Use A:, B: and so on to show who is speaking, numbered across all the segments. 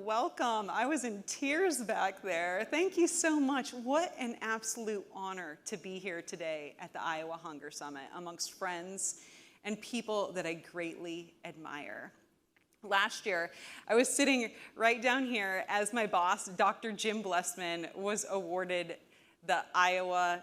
A: welcome. I was in tears back there. Thank you so much. What an absolute honor to be here today at the Iowa Hunger Summit amongst friends and people that I greatly admire. Last year, I was sitting right down here as my boss, Dr. Jim Blessman, was awarded the Iowa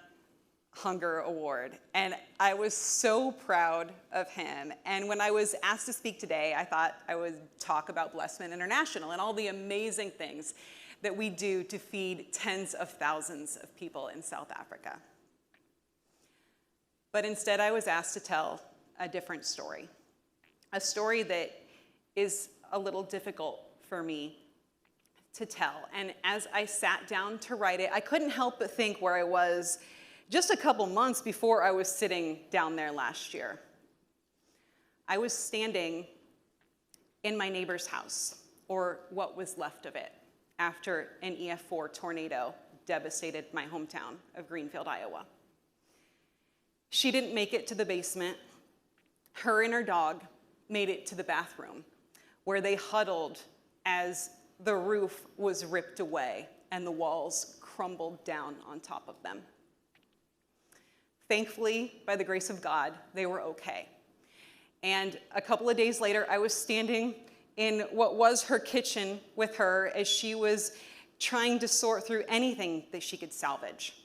A: Hunger Award, and I was so proud of him. And when I was asked to speak today, I thought I would talk about Blessman International and all the amazing things that we do to feed tens of thousands of people in South Africa. But instead, I was asked to tell a different story, a story that is a little difficult for me to tell. And as I sat down to write it, I couldn't help but think where I was just a couple months before I was sitting down there last year. I was standing in my neighbor's house, or what was left of it, after an EF4 tornado devastated my hometown of Greenfield, Iowa. She didn't make it to the basement. Her and her dog made it to the bathroom, where they huddled as the roof was ripped away and the walls crumbled down on top of them. Thankfully, by the grace of God, they were okay. And a couple of days later, I was standing in what was her kitchen with her as she was trying to sort through anything that she could salvage.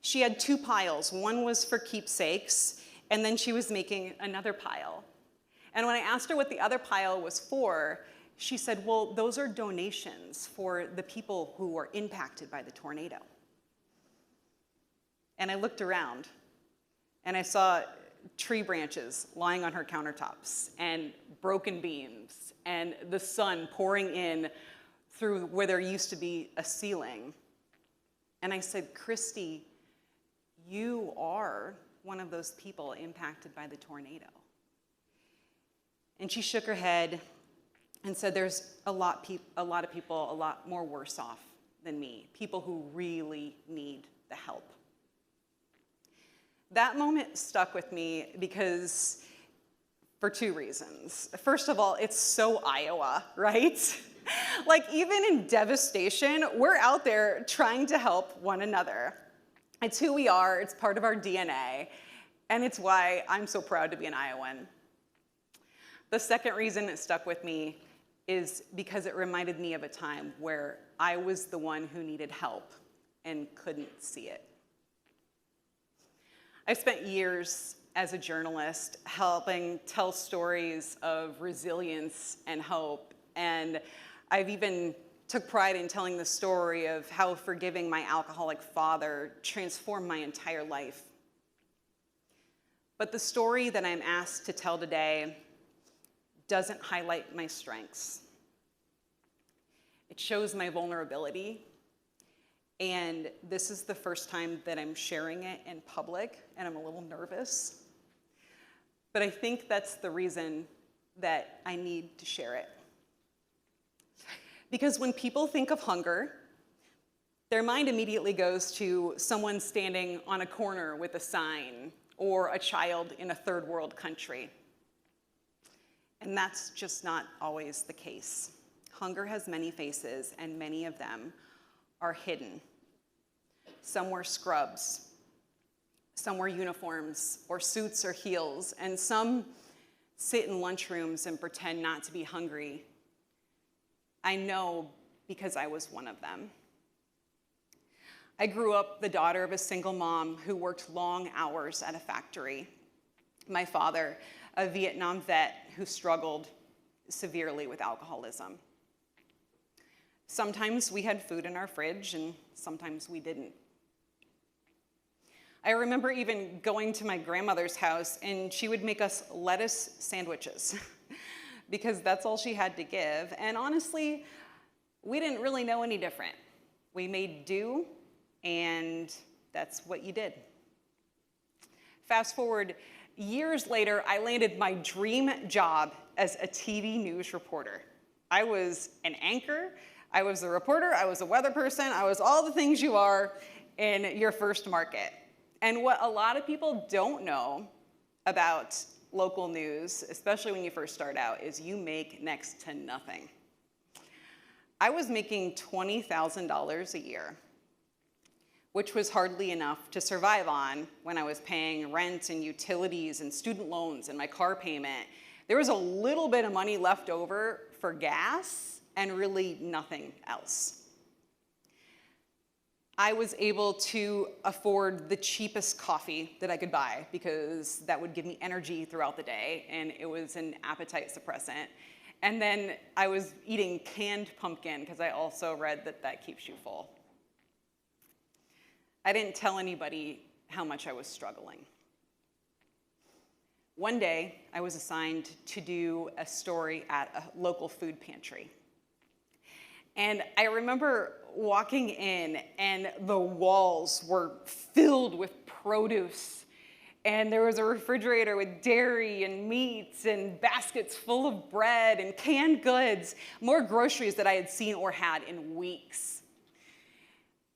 A: She had two piles. One was for keepsakes, and then she was making another pile. And when I asked her what the other pile was for, she said, well, those are donations for the people who were impacted by the tornado. And I looked around, and I saw tree branches lying on her countertops, and broken beams, and the sun pouring in through where there used to be a ceiling. And I said, Christy, you are one of those people impacted by the tornado. And she shook her head and said, there's a lot of people a lot more worse off than me, people who really need the help. That moment stuck with me because, for two reasons. First of all, it's so Iowa, right? Like, even in devastation, we're out there trying to help one another. It's who we are, it's part of our DNA, and it's why I'm so proud to be an Iowan. The second reason it stuck with me is because it reminded me of a time where I was the one who needed help and couldn't see it. I've spent years as a journalist helping tell stories of resilience and hope, and I've even took pride in telling the story of how forgiving my alcoholic father transformed my entire life. But the story that I'm asked to tell today doesn't highlight my strengths. It shows my vulnerability. And this is the first time that I'm sharing it in public, and I'm a little nervous. But I think that's the reason that I need to share it. Because when people think of hunger, their mind immediately goes to someone standing on a corner with a sign, or a child in a third world country. And that's just not always the case. Hunger has many faces, and many of them are hidden. Some wear scrubs, some wear uniforms or suits or heels, and some sit in lunchrooms and pretend not to be hungry. I know because I was one of them. I grew up the daughter of a single mom who worked long hours at a factory. My father, a Vietnam vet who struggled severely with alcoholism. Sometimes we had food in our fridge, and sometimes we didn't. I remember even going to my grandmother's house, and she would make us lettuce sandwiches because that's all she had to give. And honestly, we didn't really know any different. We made do, and that's what you did. Fast forward years later, I landed my dream job as a TV news reporter. I was an anchor, I was a reporter, I was a weather person, I was all the things you are in your first market. And what a lot of people don't know about local news, especially when you first start out, is you make next to nothing. I was making $20,000 a year, which was hardly enough to survive on when I was paying rent and utilities and student loans and my car payment. There was a little bit of money left over for gas and really nothing else. I was able to afford the cheapest coffee that I could buy because that would give me energy throughout the day, and it was an appetite suppressant. And then I was eating canned pumpkin because I also read that that keeps you full. I didn't tell anybody how much I was struggling. One day, I was assigned to do a story at a local food pantry. And I remember walking in, and the walls were filled with produce. And there was a refrigerator with dairy and meats and baskets full of bread and canned goods, more groceries that I had seen or had in weeks.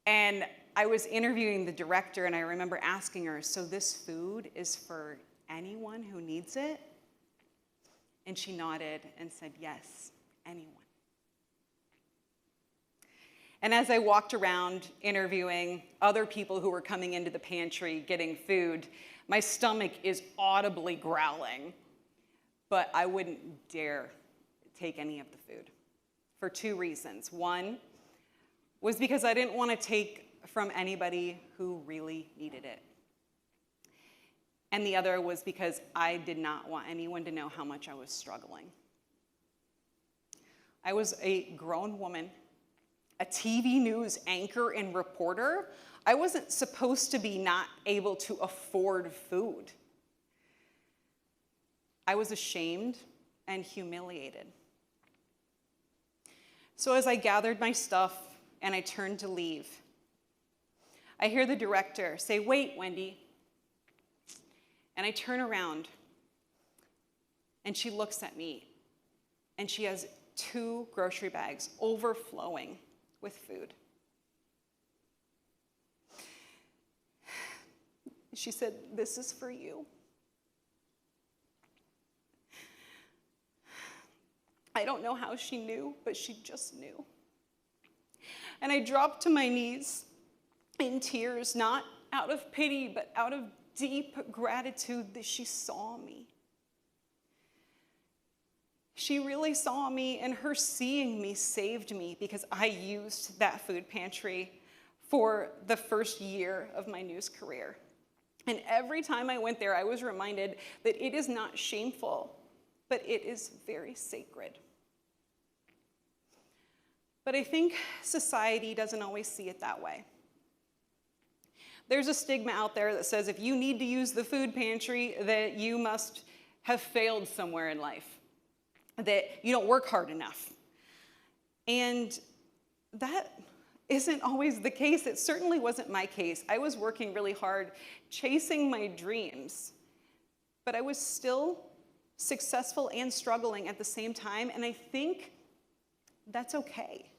A: And I was interviewing the director, and I remember asking her, so this food is for anyone who needs it? And she nodded and said, yes, anyone. And as I walked around interviewing other people who were coming into the pantry getting food, my stomach is audibly growling, but I wouldn't dare take any of the food for two reasons. One was because I didn't want to take from anybody who really needed it. And the other was because I did not want anyone to know how much I was struggling. I was a grown woman, a TV news anchor and reporter. I wasn't supposed to be not able to afford food. I was ashamed and humiliated. So as I gathered my stuff and I turned to leave, I hear the director say, wait, Wendi. And I turn around and she looks at me and she has 2 grocery bags overflowing with food. She said, this is for you. I don't know how she knew, but she just knew. And I dropped to my knees in tears, not out of pity, but out of deep gratitude that she saw me. She really saw me, and her seeing me saved me because I used that food pantry for the first year of my news career. And every time I went there, I was reminded that it is not shameful, but it is very sacred. But I think society doesn't always see it that way. There's a stigma out there that says if you need to use the food pantry, that you must have failed somewhere in life, that you don't work hard enough. And that isn't always the case. It certainly wasn't my case. I was working really hard, chasing my dreams, but I was still successful and struggling at the same time, and I think that's okay.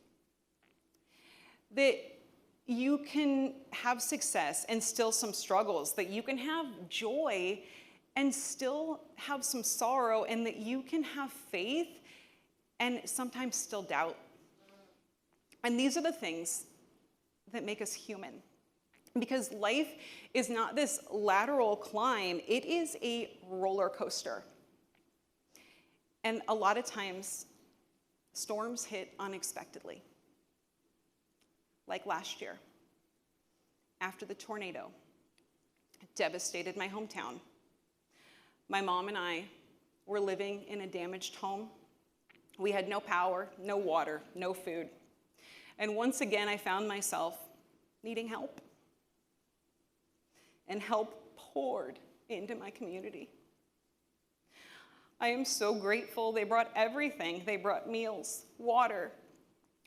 A: That you can have success and still some struggles, that you can have joy and still have some sorrow, and that you can have faith and sometimes still doubt. And these are the things that make us human. Because life is not this lateral climb, it is a roller coaster. And a lot of times, storms hit unexpectedly. Like last year, after the tornado devastated my hometown. My mom and I were living in a damaged home. We had no power, no water, no food. And once again, I found myself needing help. And help poured into my community. I am so grateful. They brought everything. They brought meals, water,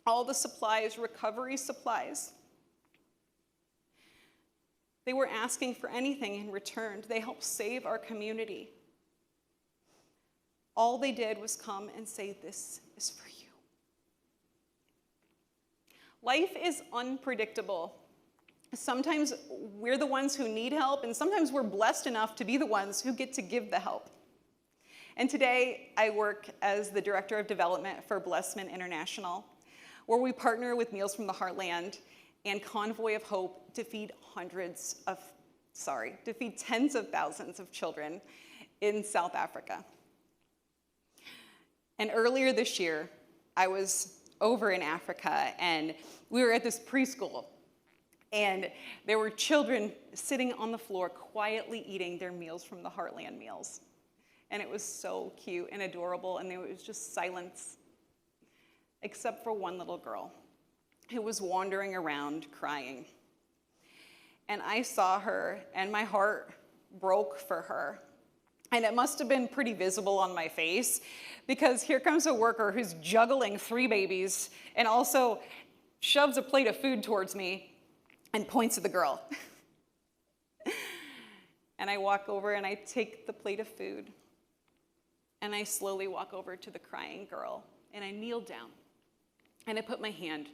A: all the supplies, recovery supplies. They were asking for anything in return. They helped save our community. All they did was come and say, this is for you. Life is unpredictable. Sometimes we're the ones who need help, and sometimes we're blessed enough to be the ones who get to give the help. And today, I work as the Director of Development for Blessman International. where we partner with Meals from the Heartland and Convoy of Hope to feed tens of thousands of children in South Africa. And earlier this year, I was over in Africa, and we were at this preschool, and there were children sitting on the floor quietly eating their Meals from the Heartland meals. And it was so cute and adorable, and there was just silence, except for one little girl who was wandering around crying. And I saw her, and my heart broke for her. And it must have been pretty visible on my face, because here comes a worker who's juggling 3 babies and also shoves a plate of food towards me and points at the girl. And I walk over and I take the plate of food, and I slowly walk over to the crying girl, and I kneel down, and I put my hand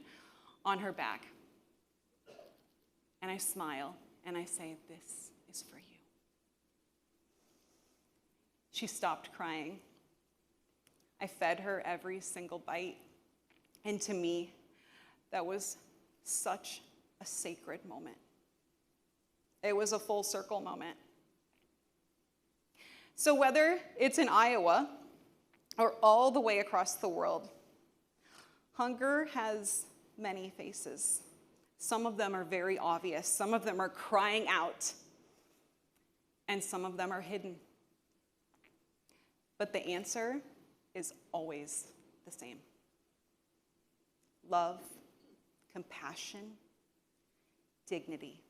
A: on her back, and I smile, and I say, "This is for you." She stopped crying. I fed her every single bite, and to me, that was such a sacred moment. It was a full circle moment. So whether it's in Iowa or all the way across the world, hunger has many faces. Some of them are very obvious. Some of them are crying out. And some of them are hidden. But the answer is always the same. Love, compassion, dignity.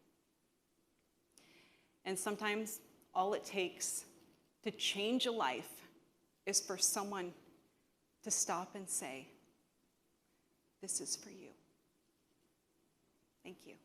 A: And sometimes all it takes to change a life is for someone to stop and say, "This is for you." Thank you.